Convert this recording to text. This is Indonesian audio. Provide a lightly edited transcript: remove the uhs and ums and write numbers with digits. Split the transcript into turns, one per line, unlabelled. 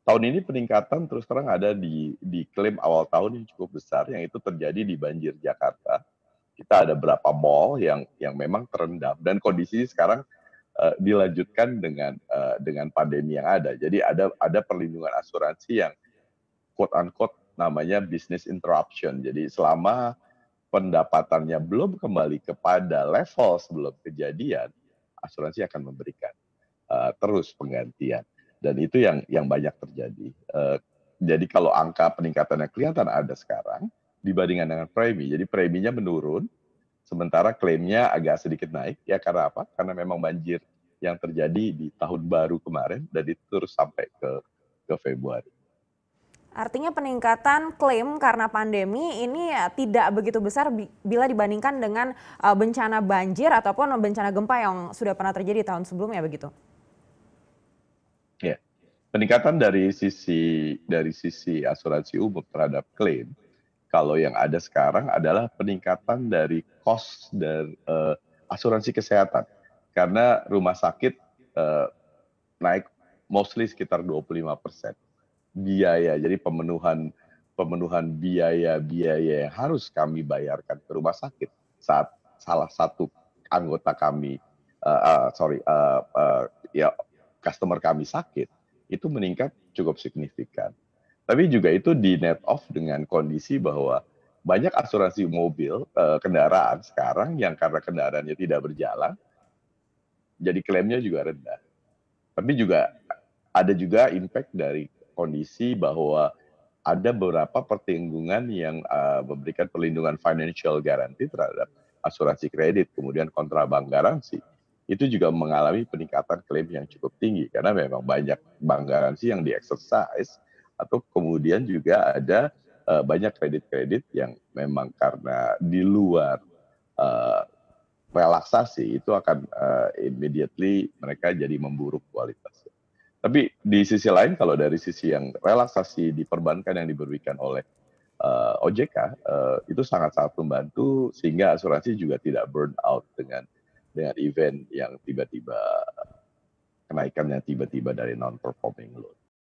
tahun ini peningkatan terus terang ada di klaim awal tahun yang cukup besar, yang itu terjadi di banjir Jakarta. Kita ada berapa mall yang memang terendam dan kondisi sekarang dilanjutkan dengan pandemi yang ada. Jadi ada perlindungan asuransi yang quote unquote namanya business interruption. Jadi selama pendapatannya belum kembali kepada level sebelum kejadian, asuransi akan memberikan terus penggantian. Dan itu yang banyak terjadi. Jadi kalau angka peningkatannya kelihatan ada sekarang dibandingkan dengan premi. Jadi preminya menurun, sementara klaimnya agak sedikit naik. Ya karena apa? Karena memang banjir yang terjadi di tahun baru kemarin dan itu terus sampai ke Februari.
Artinya peningkatan klaim karena pandemi ini tidak begitu besar bila dibandingkan dengan bencana banjir ataupun bencana gempa yang sudah pernah terjadi tahun sebelumnya begitu.
Ya, peningkatan dari sisi asuransi umum terhadap klaim, kalau yang ada sekarang adalah peningkatan dari cost dari asuransi kesehatan, karena rumah sakit naik mostly sekitar 25% biaya. Jadi pemenuhan biaya-biaya yang harus kami bayarkan ke rumah sakit saat salah satu anggota kami, ya customer kami sakit, itu meningkat cukup signifikan. Tapi juga itu di net off dengan kondisi bahwa banyak asuransi mobil, kendaraan sekarang yang karena kendaraannya tidak berjalan, jadi klaimnya juga rendah. Tapi juga ada juga impact dari kondisi bahwa ada beberapa pertinggungan yang memberikan perlindungan financial guarantee terhadap asuransi kredit, kemudian kontrabank garansi. Itu juga mengalami peningkatan klaim yang cukup tinggi karena memang banyak bank garansi yang di-exercise atau kemudian juga ada banyak kredit-kredit yang memang karena di luar uh, relaksasi itu akan immediately mereka jadi memburuk kualitasnya. Tapi di sisi lain kalau dari sisi yang relaksasi di perbankan yang diberikan oleh OJK itu sangat-sangat membantu sehingga asuransi juga tidak burn out dengan event yang tiba-tiba kenaikannya tiba-tiba dari non performing loan.